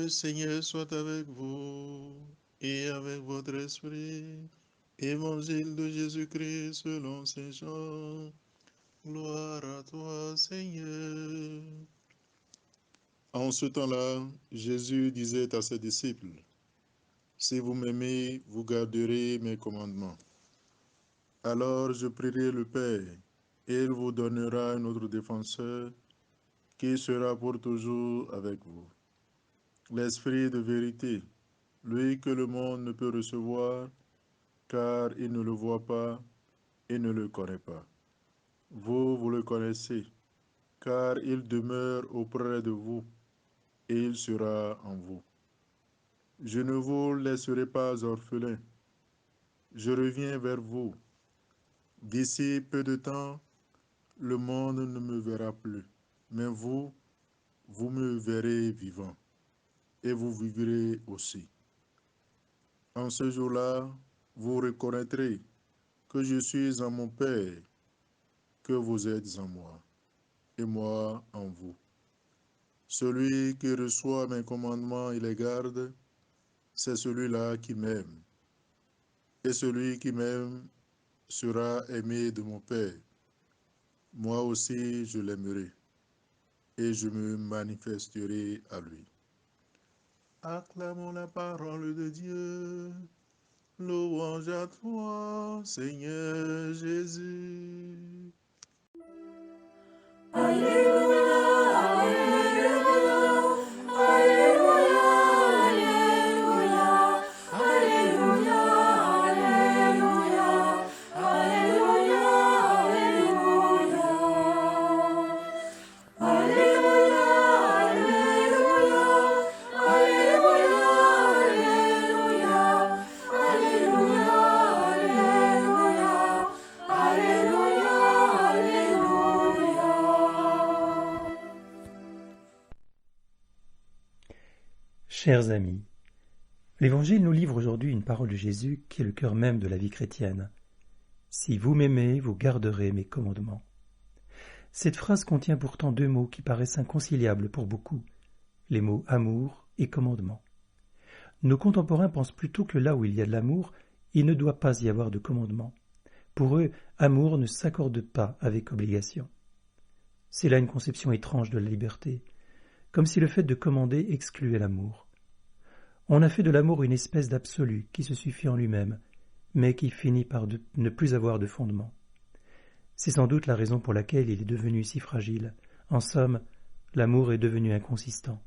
Le Seigneur soit avec vous et avec votre esprit. Évangile de Jésus-Christ selon Saint Jean. Gloire à toi, Seigneur. En ce temps-là, Jésus disait à ses disciples, « Si vous m'aimez, vous garderez mes commandements. Alors je prierai le Père, et il vous donnera un autre défenseur qui sera pour toujours avec vous. L'Esprit de vérité, lui que le monde ne peut recevoir, car il ne le voit pas et ne le connaît pas. Vous le connaissez, car il demeure auprès de vous et il sera en vous. Je ne vous laisserai pas orphelins. Je reviens vers vous. D'ici peu de temps, le monde ne me verra plus, mais vous me verrez vivant, et vous vivrez aussi. En ce jour-là, vous reconnaîtrez que je suis en mon Père, que vous êtes en moi, et moi en vous. Celui qui reçoit mes commandements et les garde, c'est celui-là qui m'aime. Et celui qui m'aime sera aimé de mon Père. Moi aussi, je l'aimerai, et je me manifesterai à lui. Acclamons la parole de Dieu. Louange à toi, Seigneur Jésus. Alléluia, Alléluia, Alléluia, Alléluia, Alléluia, Alléluia, Alléluia, Alléluia. Alléluia, Alléluia, Alléluia, Alléluia, Alléluia, Alléluia. Chers amis, l'Évangile nous livre aujourd'hui une parole de Jésus qui est le cœur même de la vie chrétienne. « Si vous m'aimez, vous garderez mes commandements ». Cette phrase contient pourtant deux mots qui paraissent inconciliables pour beaucoup, les mots « amour » et « commandement ». Nos contemporains pensent plutôt que là où il y a de l'amour, il ne doit pas y avoir de commandement. Pour eux, amour ne s'accorde pas avec obligation. C'est là une conception étrange de la liberté, comme si le fait de commander excluait l'amour. On a fait de l'amour une espèce d'absolu qui se suffit en lui-même, mais qui finit par ne plus avoir de fondement. C'est sans doute la raison pour laquelle il est devenu si fragile. En somme, l'amour est devenu inconsistant.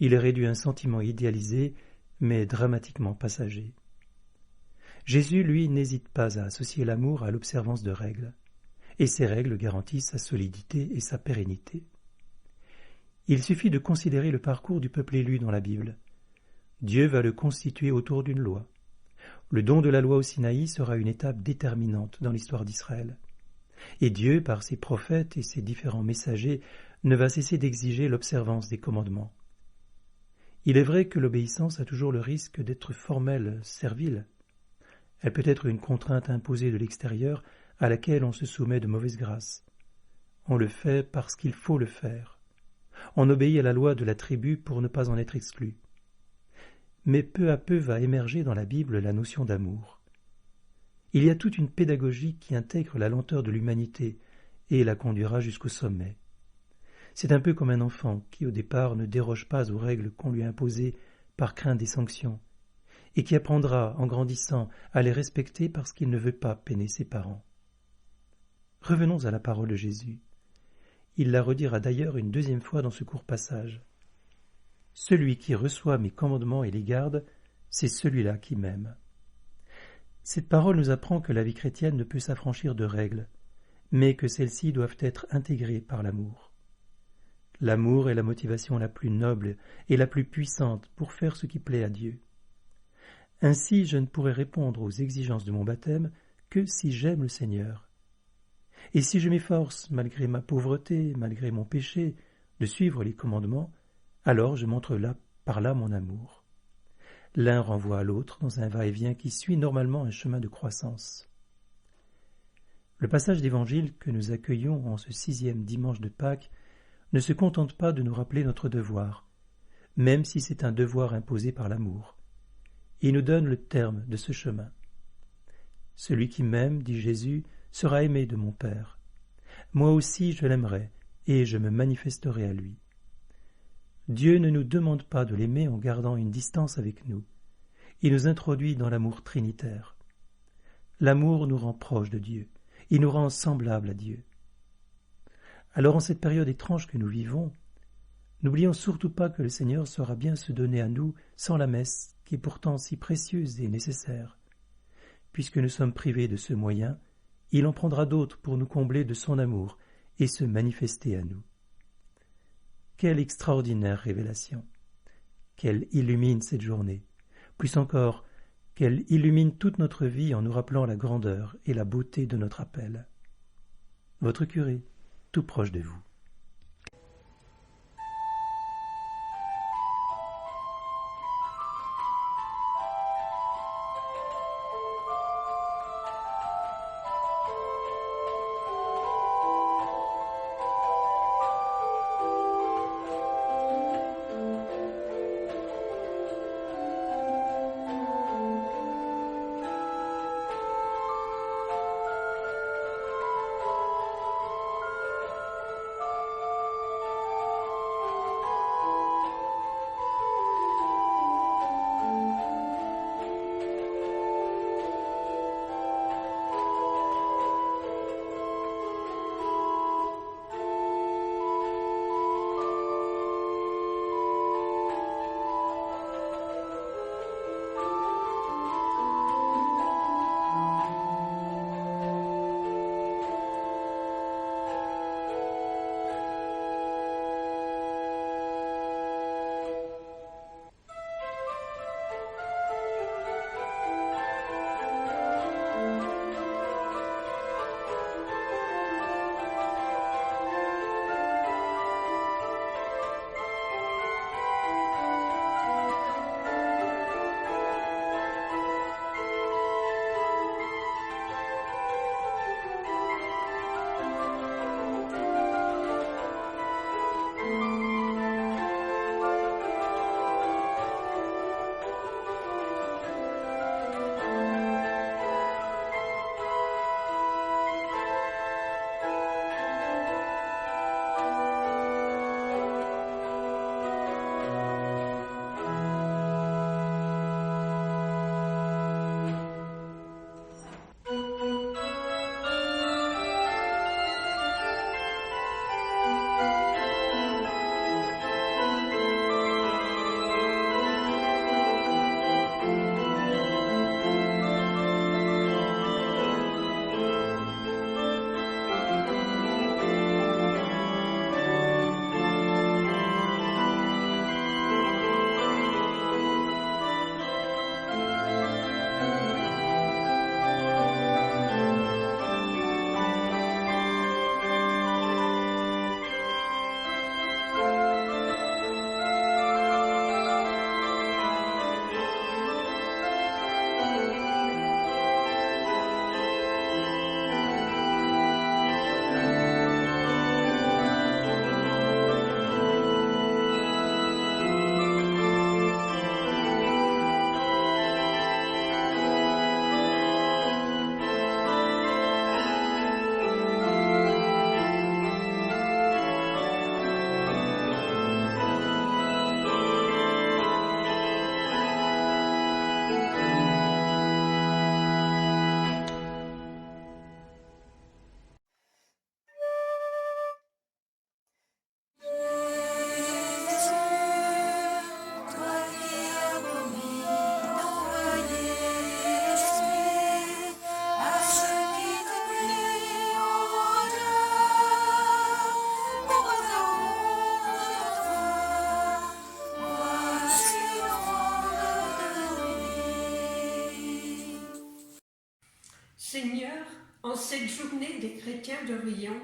Il est réduit à un sentiment idéalisé, mais dramatiquement passager. Jésus, lui, n'hésite pas à associer l'amour à l'observance de règles, et ces règles garantissent sa solidité et sa pérennité. Il suffit de considérer le parcours du peuple élu dans la Bible. Dieu va le constituer autour d'une loi. Le don de la loi au Sinaï sera une étape déterminante dans l'histoire d'Israël. Et Dieu, par ses prophètes et ses différents messagers, ne va cesser d'exiger l'observance des commandements. Il est vrai que l'obéissance a toujours le risque d'être formelle, servile. Elle peut être une contrainte imposée de l'extérieur à laquelle on se soumet de mauvaise grâce. On le fait parce qu'il faut le faire. On obéit à la loi de la tribu pour ne pas en être exclu. Mais peu à peu va émerger dans la Bible la notion d'amour. Il y a toute une pédagogie qui intègre la lenteur de l'humanité et la conduira jusqu'au sommet. C'est un peu comme un enfant qui au départ ne déroge pas aux règles qu'on lui a imposées par crainte des sanctions, et qui apprendra en grandissant à les respecter parce qu'il ne veut pas peiner ses parents. Revenons à la parole de Jésus. Il la redira d'ailleurs une deuxième fois dans ce court passage. « Celui qui reçoit mes commandements et les garde, c'est celui-là qui m'aime. » Cette parole nous apprend que la vie chrétienne ne peut s'affranchir de règles, mais que celles-ci doivent être intégrées par l'amour. L'amour est la motivation la plus noble et la plus puissante pour faire ce qui plaît à Dieu. Ainsi, je ne pourrai répondre aux exigences de mon baptême que si j'aime le Seigneur. Et si je m'efforce, malgré ma pauvreté, malgré mon péché, de suivre les commandements, alors je montre là, par là mon amour. L'un renvoie à l'autre dans un va-et-vient qui suit normalement un chemin de croissance. Le passage d'Évangile que nous accueillons en ce 6e dimanche de Pâques ne se contente pas de nous rappeler notre devoir, même si c'est un devoir imposé par l'amour. Il nous donne le terme de ce chemin. « Celui qui m'aime, dit Jésus, sera aimé de mon Père. Moi aussi je l'aimerai, et je me manifesterai à lui. » Dieu ne nous demande pas de l'aimer en gardant une distance avec nous. Il nous introduit dans l'amour trinitaire. L'amour nous rend proches de Dieu. Il nous rend semblables à Dieu. Alors en cette période étrange que nous vivons, n'oublions surtout pas que le Seigneur saura bien se donner à nous sans la messe, qui est pourtant si précieuse et nécessaire. Puisque nous sommes privés de ce moyen, il en prendra d'autres pour nous combler de son amour et se manifester à nous. Quelle extraordinaire révélation! Qu'elle illumine cette journée. Plus encore, qu'elle illumine toute notre vie en nous rappelant la grandeur et la beauté de notre appel. Votre curé, tout proche de vous. Seigneur, en cette journée des chrétiens d'Orient,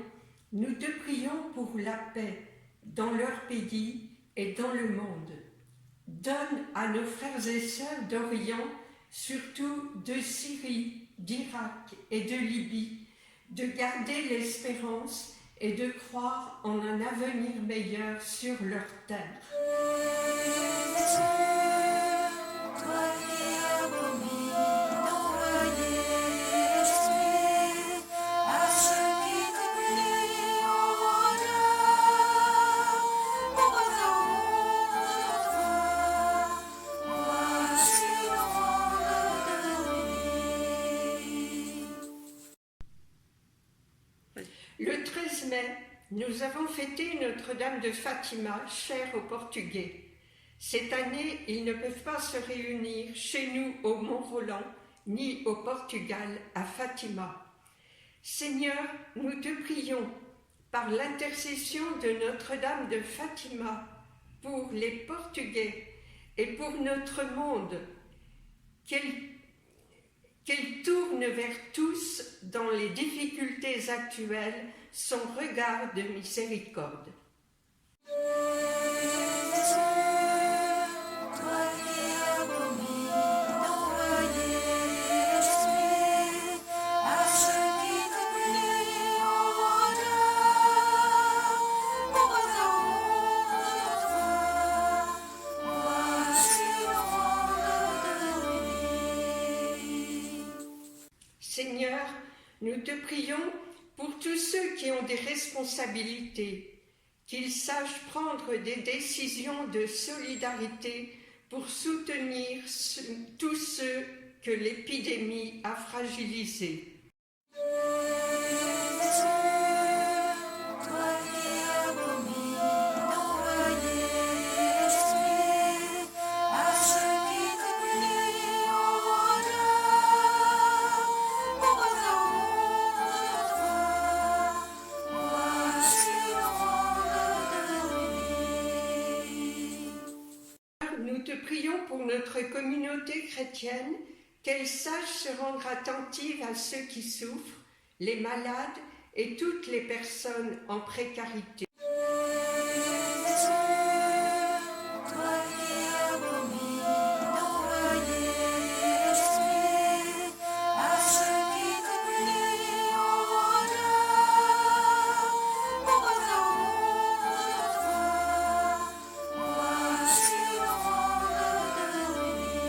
nous te prions pour la paix dans leur pays et dans le monde. Donne à nos frères et sœurs d'Orient, surtout de Syrie, d'Irak et de Libye, de garder l'espérance et de croire en un avenir meilleur sur leur terre. Toi qui abomis d'envoyer l'esprit à ceux qui te plient en honneur, pour attendre toi, voici l'offrande de nuit. Le 13 mai, nous avons fêté Notre-Dame de Fatima, chère aux Portugais. Cette année, ils ne peuvent pas se réunir chez nous au Mont-Roland, ni au Portugal, à Fatima. Seigneur, nous te prions, par l'intercession de Notre-Dame de Fatima, pour les Portugais et pour notre monde, qu'elle tourne vers tous, dans les difficultés actuelles, son regard de miséricorde. Toi qui abomis d'envoyer l'esprit à ceux qui te plient en honneur, pour attendre toi, voici l'offrande de nuit. Seigneur, nous te prions pour tous ceux qui ont des responsabilités, qu'ils sachent prendre des décisions de solidarité pour soutenir tous ceux que l'épidémie a fragilisés. Toi qui abomis d'envoyer l'esprit à ceux qui te plient en honneur, pour attendre toi, voici l'offrande de nuit. Nous te prions pour notre communauté chrétienne, qu'elle sache se rendre attentive à ceux qui souffrent, les malades et toutes les personnes en précarité. Toi qui abomis d'envoyer l'esprit à ceux qui te plient en honneur, pour attendre toi, voici l'offrande de nuit.